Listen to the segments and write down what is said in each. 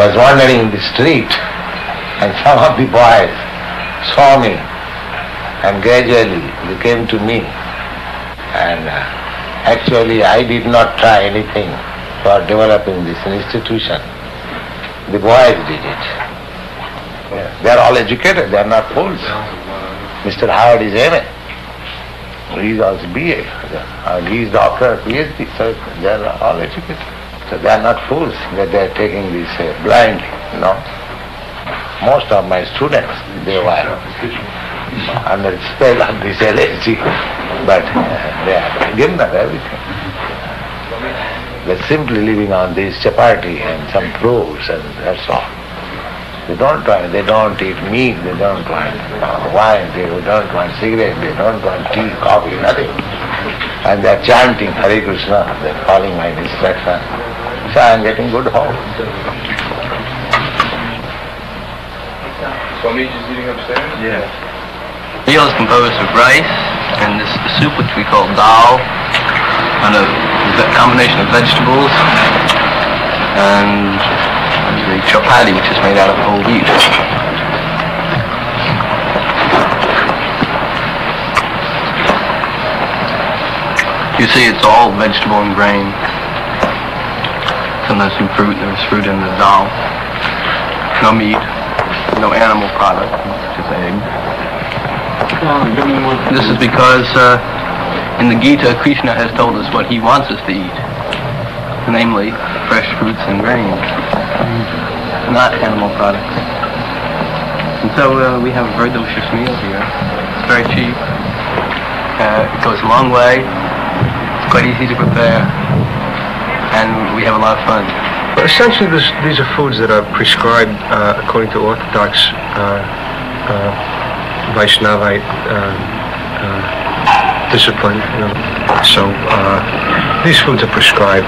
was wandering in the street, and some of the boys saw me, and gradually they came to me. And actually I did not try anything for developing this institution. The boys did it. They are all educated, they are not fools. Mr. Howard is MA. He is also BA. He is doctor, PhD, so they are all educated. So they are not fools that they are taking this blindly, you know. Most of my students, they were under the spell of this LSD, but they are given up everything. They're simply living on this chapati and some fruits, and that's all. They don't eat meat, they don't want wine, they don't want cigarette, they don't want tea, coffee, nothing. And they're chanting Hare Krishna, they're following my instruction. So I'm getting good hope. Swami is eating upstairs? Yes. The meal is composed of rice, and this is the soup which we call dal, and a combination of vegetables, and the chapati, which is made out of whole wheat. You see, it's all vegetable and grain. Sometimes some fruit. There's fruit in the dal. No meat. No animal product, just eggs. This is because in the Gita, Krishna has told us what he wants us to eat, namely fresh fruits and grains, not animal products. And so we have a very delicious meal here. It's very cheap. It goes a long way. It's quite easy to prepare, and we have a lot of fun. Essentially, these are foods that are prescribed according to Orthodox Vaishnavite discipline. You know. So these foods are prescribed,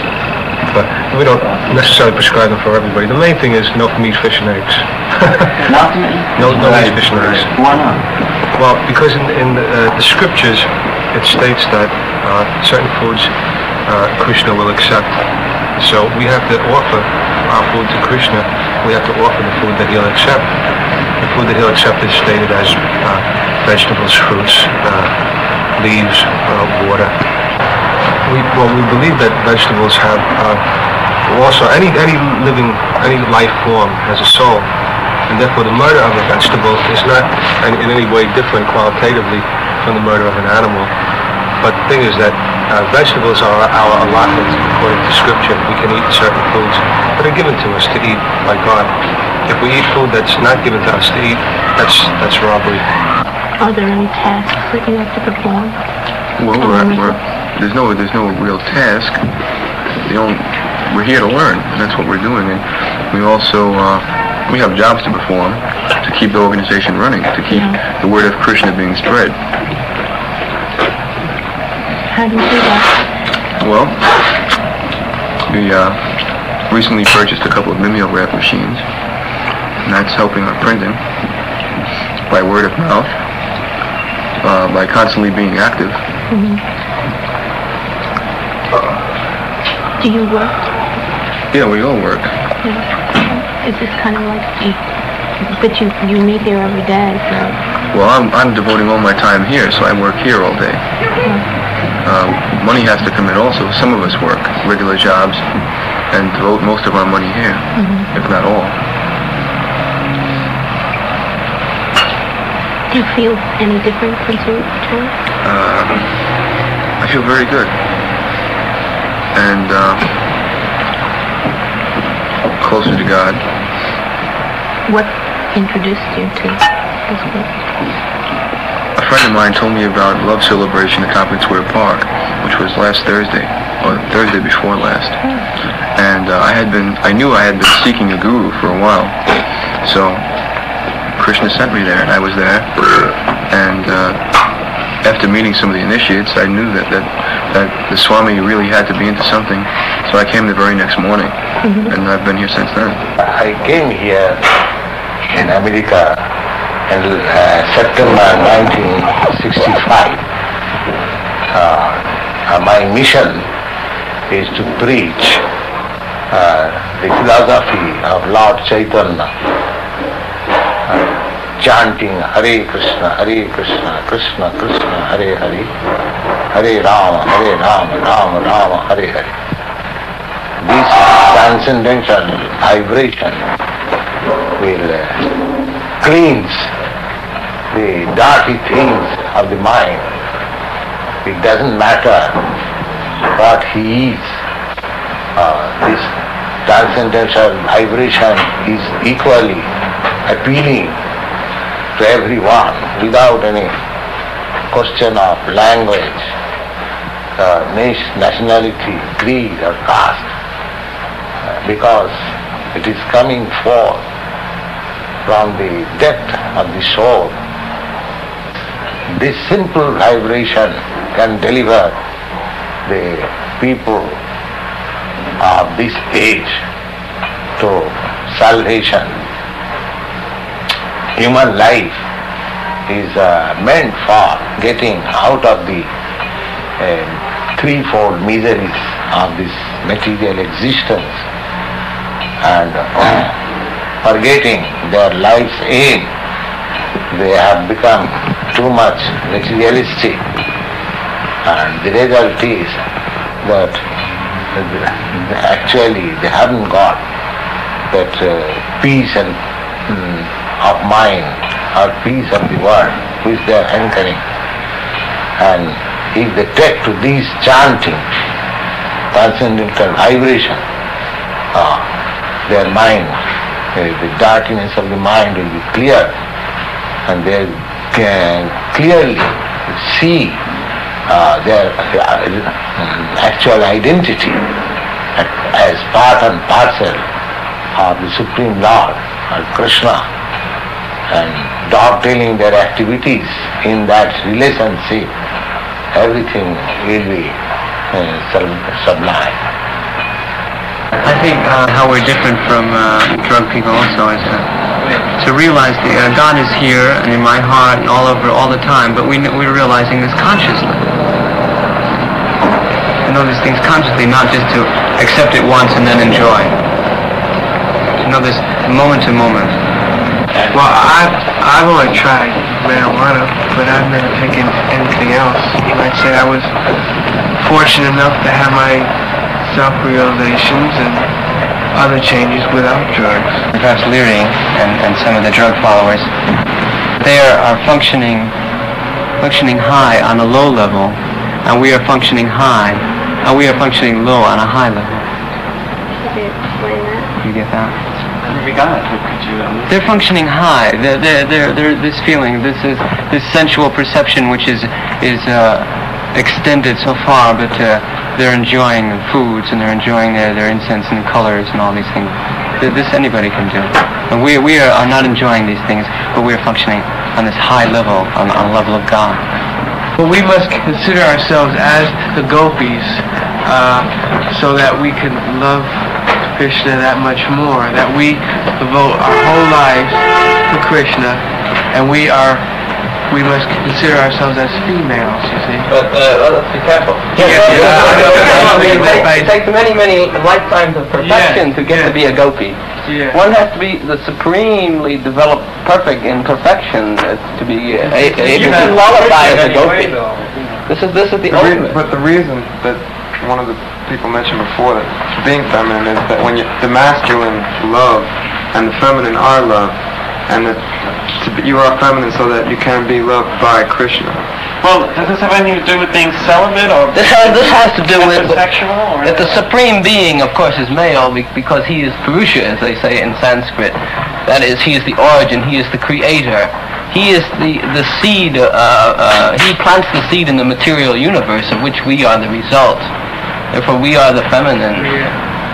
but we don't necessarily prescribe them for everybody. The main thing is no meat, fish, and eggs. no meat, fish, and eggs. Why not? Well, because in the scriptures it states that certain foods Krishna will accept. So we have to offer our food to Krishna. We have to offer the food that he'll accept. The food that he'll accept is stated as vegetables, fruits, leaves, water. We believe that vegetables have also any life form has a soul, and therefore the murder of a vegetable is not in any way different qualitatively from the murder of an animal. But the thing is that vegetables are our allotment according to Scripture. We can eat certain foods that are given to us to eat by God. If we eat food that's not given to us to eat, that's robbery. Are there any tasks that you have to perform? Well, there's no real task. We're here to learn, and that's what we're doing. And we also we have jobs to perform to keep the organization running, to keep the word of Krishna being spread. How do you do that? Well, we recently purchased a couple of mimeograph machines, and that's helping our printing by word of mouth, by constantly being active. Mm-hmm. Do you work? Yeah, we all work. Yeah. Is this kind of like, but you meet here every day, so... Well, I'm devoting all my time here, so I work here all day. Money has to come in also. Some of us work regular jobs and devote most of our money here, if not all. Do you feel any different since you returned? I feel very good. And closer to God. What introduced you to this book? A friend of mine told me about Love Celebration at Tompkins Square Park, which was last Thursday, or Thursday before last. And I knew I had been seeking a guru for a while. So Krishna sent me there, and I was there. And after meeting some of the initiates, I knew that the Swami really had to be into something. So I came the very next morning, and I've been here since then. I came here in America in September 1965. My mission is to preach the philosophy of Lord Chaitanya, chanting Hare Krishna, Krishna Krishna, Hare Hare, Hare Rama, Rama Rama, Hare Hare. This transcendental vibration will cleanse the dirty things of the mind. It doesn't matter what he is. This transcendental vibration is equally appealing to everyone without any question of language, nationality, creed or caste, because it is coming forth from the depth of the soul. This simple vibration can deliver the people of this age to salvation. Human life is meant for getting out of the threefold miseries of this material existence and forgetting their life's aim. They have become too much materialistic, and the result is that actually they haven't got that peace and of mind or peace of the world which they are hankering. And if they take to these chanting, transcendental vibration, their mind, the darkness of the mind will be clear, and they can clearly see their actual identity as part and parcel of the Supreme Lord, or Krishna, and dovetailing their activities in that relationship, everything will be sublime. I think how we're different from drug people also is to realize that God is here and in my heart and all over all the time, but we're realizing this consciously. To know these things consciously, not just to accept it once and then enjoy. To know this moment to moment. Well, I've only tried marijuana, but I've never taken anything else. I'd say I was fortunate enough to have my self-realizations and other changes without drugs. Perhaps Leary and some of the drug followers, they are functioning high on a low level, and we are functioning high, and we are functioning low on a high level. Could you explain that? You get that? They're functioning high. They're this feeling, this sensual perception, which is extended so far, but they're enjoying foods and they're enjoying their incense and colors and all these things. This anybody can do. And we are not enjoying these things, but we are functioning on this high level, on the level of God. Well, we must consider ourselves as the gopis, so that we can love Krishna that much more, that we devote our whole lives to Krishna, and we must consider ourselves as females, you see. But let's be careful. It takes many, many lifetimes of perfection to get to be a gopi. Yeah. One has to be the supremely developed, perfect in perfection to be able to qualify as a gopi. This is the ultimate. But the reason that one of the people mentioned before that being feminine is that when the masculine love and the feminine are love, and that you are feminine so that you can be loved by Krishna. Well, does this have anything to do with being celibate, or This has to do with sexual, or that the supreme being, of course, is male because he is Purusha, as they say in Sanskrit. That is, he is the origin, he is the creator. He is the seed, he plants the seed in the material universe of which we are the result. Therefore, we are the feminine.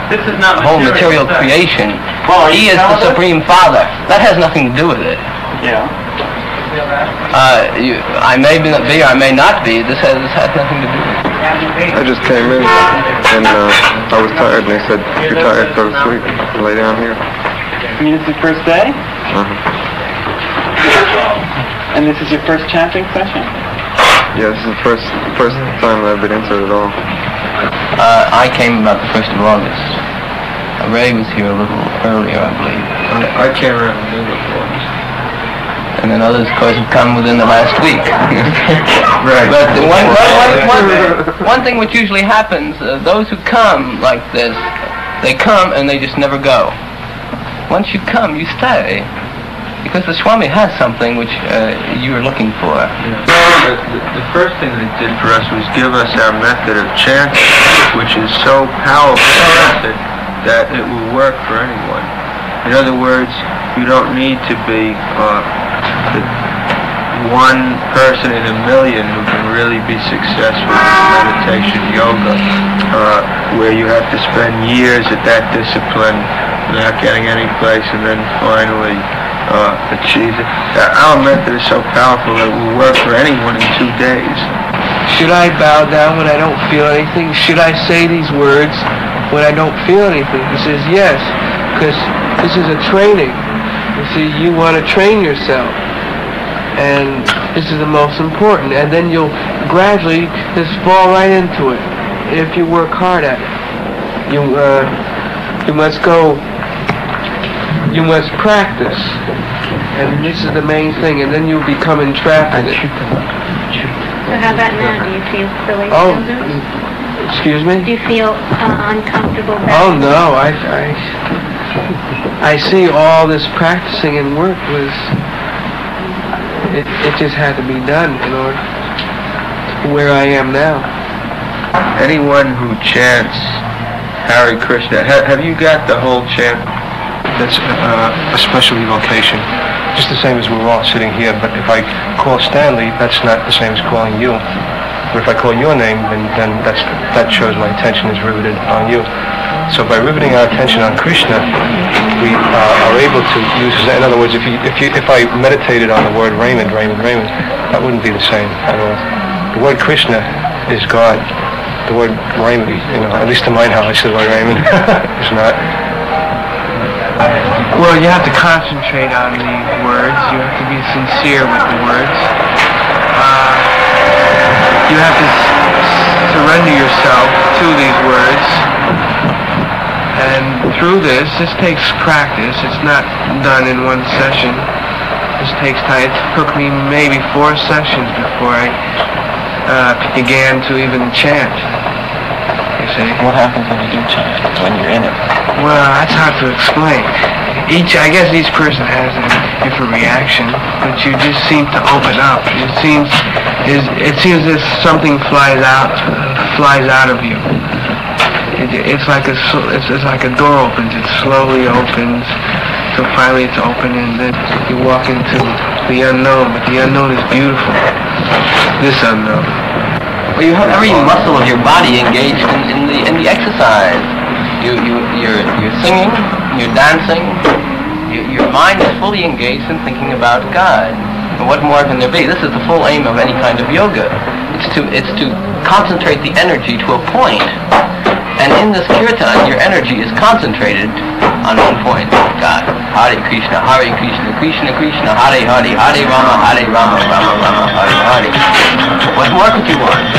this is not Whole material creation. Well, He is the Supreme Father. That has nothing to do with it. Yeah. I may be, or I may not be. This has nothing to do with it. I just came in and I was tired, and they said, if you're tired, go to sleep. Lay down here. I mean, it's your first day? And this is your first chanting session? Yeah, this is the first time that I've been into it at all. I came about the 1st of August. Ray was here a little earlier, I believe. I can't remember before. And then others, of course, have come within the last week. Right. But one thing which usually happens, those who come like this, they come and they just never go. Once you come, you stay. Because the Swami has something which you are looking for. The first thing they did for us was give us our method of chanting, which is so powerful that it will work for anyone. In other words, you don't need to be the one person in a million who can really be successful in meditation yoga, where you have to spend years at that discipline, not getting any place, and then finally achieve it. Our method is so powerful that it will work for anyone in 2 days. Should I bow down when I don't feel anything? Should I say these words when I don't feel anything? He says yes, because this is a training. You see, you want to train yourself, and this is the most important. And then you'll gradually just fall right into it if you work hard at it. You must go. You must practice, and this is the main thing. And then you'll become entrapped in it. So how about now? Do you feel silly? Excuse me? Do you feel uncomfortable? Oh no, I see all this practicing and work was, it just had to be done in order to where I am now. Anyone who chants Hare Krishna, have you got the whole chant? That's a special evocation. Just the same as we're all sitting here, but if I call Stanley, that's not the same as calling you. Or if I call your name, then that shows my attention is riveted on you. So by riveting our attention on Krishna, we are able to use. In other words, if I meditated on the word Raymond, that wouldn't be the same at all. The word Krishna is God. The word Raymond, at least in mine how I said the word Raymond, is not. Well, you have to concentrate on the words. You have to be sincere with the words. You have to surrender yourself to these words. And through this takes practice. It's not done in one session. This takes time. It took me maybe 4 sessions before I began to even chant. You see? What happens when you do chant, when you're in it? Well, that's hard to explain. I guess each person has a different reaction, but you just seem to open up. It seems as something flies out of you. It's like a door opens. It slowly opens, so finally it's open, and then you walk into the unknown. But the unknown is beautiful. This unknown. Well, you have every muscle of your body engaged in the exercise. You're singing, you're dancing, your mind is fully engaged in thinking about God. And what more can there be? This is the full aim of any kind of yoga. It's to concentrate the energy to a point. And in this kirtan, your energy is concentrated on one point, God. Hare Krishna, Krishna Krishna, Hare Hare, Hare Rama, Rama Rama, Hare Hare. What more could you want?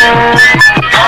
All